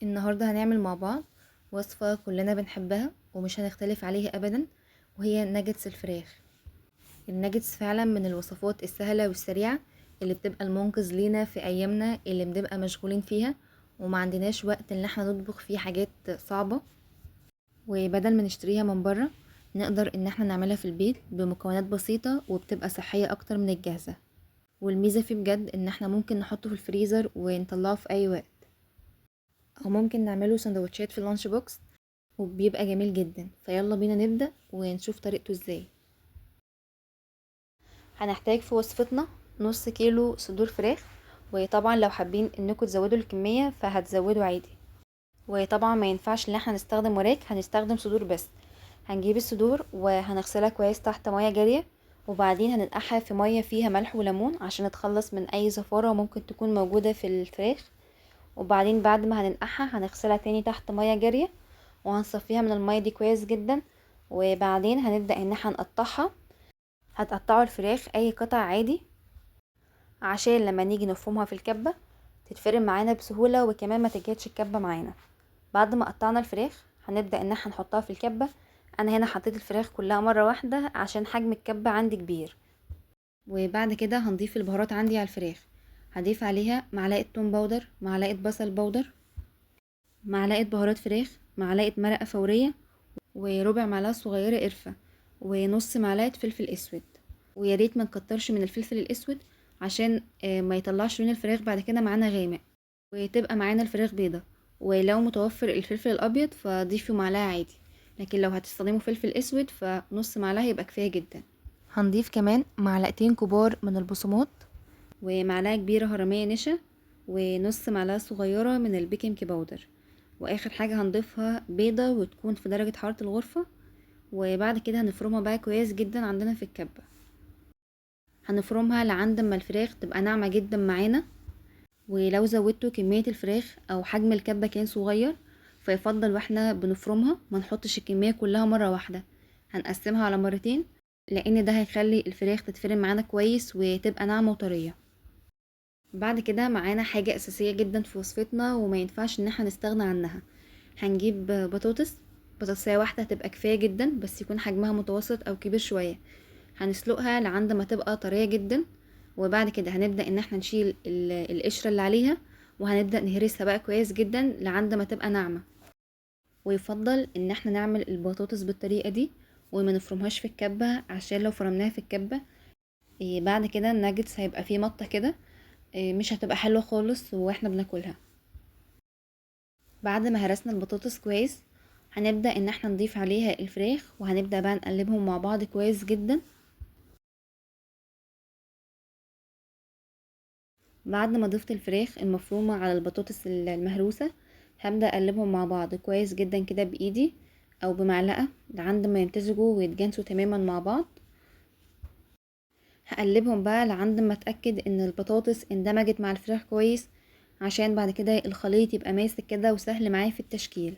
النهاردة هنعمل مع بعض وصفة كلنا بنحبها ومش هنختلف عليها أبدا، وهي ناجتس الفراخ. الناجتس فعلا من الوصفات السهلة والسريعة اللي بتبقى المنقذ لينا في أيامنا اللي بنبقى مشغولين فيها وما عندناش وقت ان احنا نطبخ فيه حاجات صعبة. وبدل ما نشتريها من بره نقدر ان احنا نعملها في البيت بمكونات بسيطة وبتبقى صحية اكتر من الجاهزة. والميزة فيه بجد ان احنا ممكن نحطه في الفريزر ونطلعه في اي وقت، او ممكن نعمله سندوتشات في اللانش بوكس وبيبقى جميل جدا. فيلا بينا نبدأ ونشوف طريقته ازاي. هنحتاج في وصفتنا نص كيلو صدور فراخ، وطبعا لو حابين انكم تزودوا الكمية فهتزودوا عادي. وطبعا ما ينفعش ان احنا نستخدم وراك، هنستخدم صدور بس. هنجيب الصدور وهنغسلها كويس تحت مية جارية، وبعدين هننقعها في مية فيها ملح وليمون عشان نتخلص من اي زفارة ممكن تكون موجودة في الفراخ. وبعدين بعد ما هننقعها هنغسلها تاني تحت مية جارية وهنصفيها من المية دي كويس جدا. وبعدين هنبدأ ان احنا نقطعها. هتقطعوا الفراخ اي قطع عادي عشان لما نيجي نفرمها في الكبة تتفرم معانا بسهولة، وكمان ما تجهدش الكبة معانا. بعد ما قطعنا الفراخ هنبدأ ان احنا نحطها في الكبة. انا هنا حطيت الفراخ كلها مرة واحدة عشان حجم الكبة عندي كبير. وبعد كده هنضيف البهارات عندي على الفراخ. هضيف عليها معلقة توم باودر، معلقة بصل باودر، معلقة بهارات فراخ، معلقة مرقة فورية، وربع معلقة صغيرة قرفة، ونص معلقة فلفل اسود. ويا ريت ما نكترش من الفلفل الاسود عشان ما يطلعش لون الفراخ بعد كده معانا غامق وتبقى معانا الفراخ بيضة. ولو متوفر الفلفل الابيض فضيفوا معلقة عادي، لكن لو هتستخدموا فلفل اسود فنص معلقة يبقى كفاية جدا. هنضيف كمان معلقتين كبار من البقسماط، ومعلقة كبيرة هرمية نشا، ونص معلقة صغيرة من البيكنج باودر. واخر حاجة هنضيفها بيضة وتكون في درجة حرارة الغرفة. وبعد كده هنفرمها بقى كويس جدا عندنا في الكبة. هنفرمها لعند ما الفراخ تبقى ناعمة جدا معانا. ولو زودتوا كمية الفراخ او حجم الكبة كان صغير فيفضل واحنا بنفرمها ما نحطش الكمية كلها مرة واحدة، هنقسمها على مرتين، لان ده هيخلي الفراخ تتفرم معانا كويس وتبقى ناعمة وطرية. بعد كده معانا حاجة اساسية جدا في وصفتنا وما ينفعش ان احنا نستغنى عنها. هنجيب بطاطسية واحدة هتبقى كفاية جدا، بس يكون حجمها متوسط او كبير شوية. هنسلقها لعند ما تبقى طرية جدا. وبعد كده هنبدأ ان احنا نشيل القشرة اللي عليها، وهنبدأ نهرسها بقى كويس جدا لعند ما تبقى ناعمة. ويفضل ان احنا نعمل البطاطس بالطريقة دي وما نفرمهاش في الكبة، عشان لو فرمناها في الكبة بعد كده الناجتس هيبقى فيه مطة كده، مش هتبقى حلوة خالص واحنا بناكلها. بعد ما هرسنا البطاطس كويس هنبدأ ان احنا نضيف عليها الفراخ، وهنبدأ بقى نقلبهم مع بعض كويس جدا. بعد ما ضفت الفراخ المفرومة على البطاطس المهروسة هبدأ اقلبهم مع بعض كويس جدا كده بايدي او بمعلقة لعند ما يمتزجوا ويتجانسوا تماما مع بعض. هقلبهم بقى لعند ما اتأكد ان البطاطس اندمجت مع الفراخ كويس، عشان بعد كده الخليط يبقى ماسك كده وسهل معايا في التشكيل.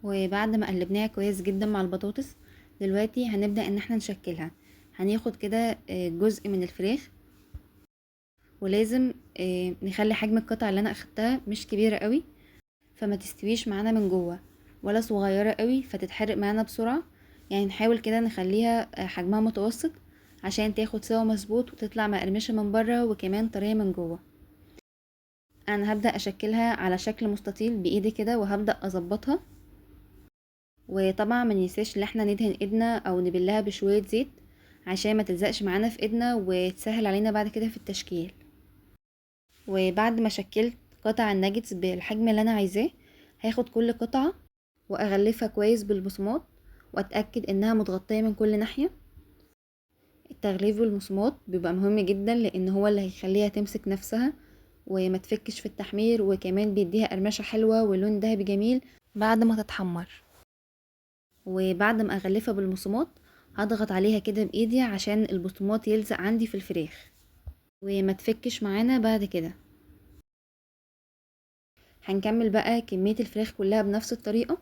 وبعد ما قلبناها كويس جدا مع البطاطس دلوقتي هنبدأ ان احنا نشكلها. هناخد كده جزء من الفراخ، ولازم نخلي حجم القطعة اللي انا اخدتها مش كبيرة قوي فما تستويش معانا من جوه، ولا صغيرة قوي فتتحرق معانا بسرعة. يعني نحاول كده نخليها حجمها متوسط عشان تاخد سوا مظبوط وتطلع مقرمشة من بره وكمان طرية من جوه. انا هبدأ اشكلها على شكل مستطيل بايدي كده وهبدأ اظبطها. وطبعا ما ننساش ان احنا ندهن ايدنا او نبلها بشوية زيت عشان ما تلزقش معانا في ايدنا وتسهل علينا بعد كده في التشكيل. وبعد ما شكلت قطع الناجتس بالحجم اللي انا عايزاه هاخد كل قطعة واغلفها كويس بالبصمات واتأكد انها متغطية من كل ناحية. التغليف بالبصمات بيبقى مهم جدا لان هو اللي هيخليها تمسك نفسها وما تفكش في التحمير، وكمان بيديها قرمشة حلوة ولون ذهبي جميل بعد ما تتحمر. وبعد ما اغلفها بالبصمات هضغط عليها كده بايدي عشان البصمات يلزق عندي في الفراخ وما تفكش معانا بعد كده. هنكمل بقى كمية الفراخ كلها بنفس الطريقة.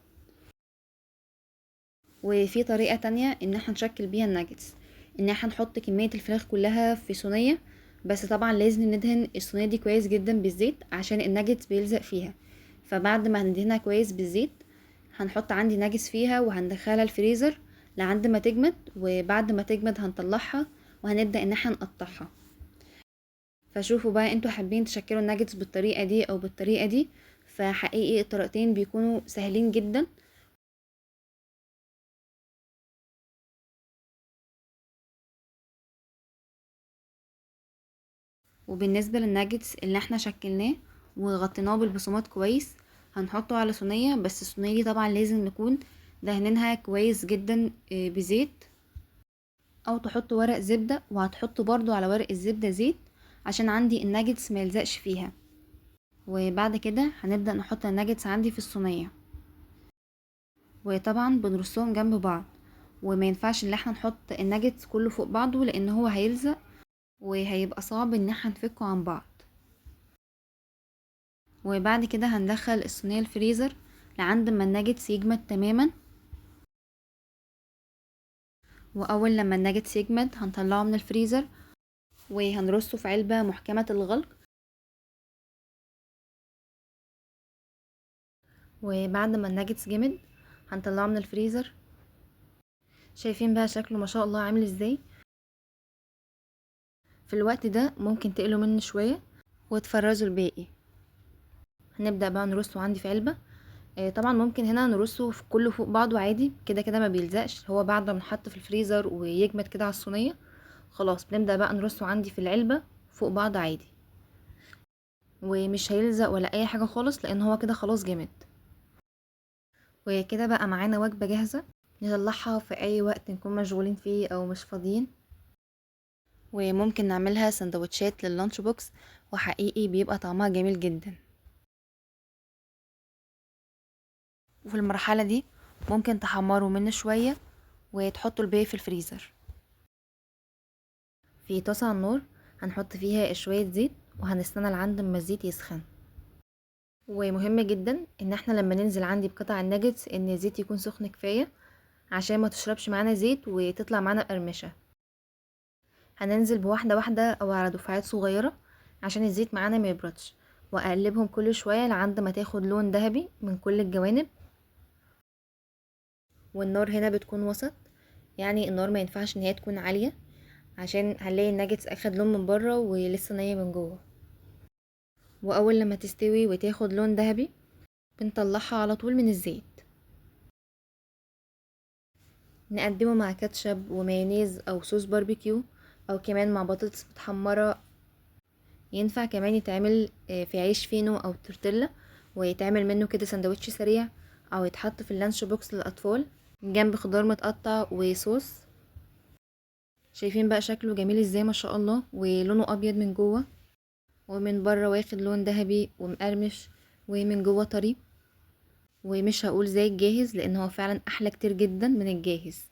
وفي طريقة تانية ان احنا نشكل بيها الناجتس، ان احنا نحط كمية الفراخ كلها في صينية بس طبعا لازم ندهن الصينيه دي كويس جدا بالزيت عشان الناجتس بيلزق فيها. فبعد ما هندهنها كويس بالزيت هنحط عندي ناجتس فيها وهندخلها الفريزر لعند ما تجمد، وبعد ما تجمد هنطلعها وهنبدأ ان احنا نقطعها. فشوفوا بقى انتوا حابين تشكلوا الناجتس بالطريقة دي او بالطريقة دي، فحقيقي الطريقتين بيكونوا سهلين جدا. وبالنسبة للناجتس اللي احنا شكلناه وغطيناه بالبصمات كويس، هنحطه على صينية، بس الصينية دي طبعا لازم نكون دهنينها كويس جدا بزيت، او تحطوا ورق زبدة وهتحطوا برضو على ورق الزبدة زيت عشان عندي الناجتس ما يلزقش فيها. وبعد كده هنبدأ نحط الناجتس عندي في الصينية، وطبعا بنرصهم جنب بعض، وما ينفعش ان احنا نحط الناجتس كله فوق بعضه لان هو هيلزق وهيبقى صعب ان احنا نفكه عن بعض. وبعد كده هندخل الصينية الفريزر لعند ما الناجتس يجمد تماما. واول لما الناجتس يجمد هنطلعه من الفريزر وهنرصه في علبة محكمة الغلق. وبعد ما الناجتس جمد هنطلعه من الفريزر. شايفين بقى شكله ما شاء الله عامل ازاي؟ في الوقت ده ممكن تقلوا منه شوية وتفرزوا الباقي. هنبدأ بقى نرصه عندي في علبة. طبعا ممكن هنا نرصه في كله فوق بعضه عادي، كده كده ما بيلزقش، هو بعد ما نحط في الفريزر ويجمد كده على الصينية خلاص بنبدأ بقى نرصه عندي في العلبة فوق بعض عادي، ومش هيلزق ولا اي حاجة خالص لان هو كده خلاص جمد. وكده بقى معانا وجبة جاهزة نطلعها في اي وقت نكون مشغولين فيه او مش فاضيين، وممكن نعملها سندوتشات لللانش بوكس، وحقيقي بيبقى طعمها جميل جدا. وفي المرحلة دي ممكن تحمروا منه شوية وتحطوا الباقي في الفريزر. في طاسة على النار هنحط فيها شوية زيت وهنستنى لعند ما الزيت يسخن. ومهم جدا ان احنا لما ننزل عندي بقطع الناجتس ان الزيت يكون سخن كفاية عشان ما تشربش معانا زيت وتطلع معانا قرمشة. هننزل بواحدة واحدة او على دفعات صغيرة عشان الزيت معانا ما يبردش، واقلبهم كل شوية لعند ما تاخد لون ذهبي من كل الجوانب. والنار هنا بتكون وسط، يعني النار ما ينفعش ان هي تكون عالية عشان هنلاقي الناجتس اخد لون من بره ولسه نية من جوه. واول لما تستوي وتاخد لون ذهبي بنطلعها على طول من الزيت. نقدمه مع كاتشب ومايونيز او صوص باربيكيو، او كمان مع بطاطس متحمرة. ينفع كمان يتعمل في عيش فينو او تورتيلا ويتعمل منه كده سندوتش سريع، او يتحط في اللانش بوكس للاطفال جنب خضار متقطع وصوص. شايفين بقى شكله جميل ازاي ما شاء الله، ولونه ابيض من جوه ومن بره واخد لون ذهبي ومقرمش ومن جوه طري. ومش هقول زي الجاهز لان هو فعلا احلى كتير جدا من الجاهز.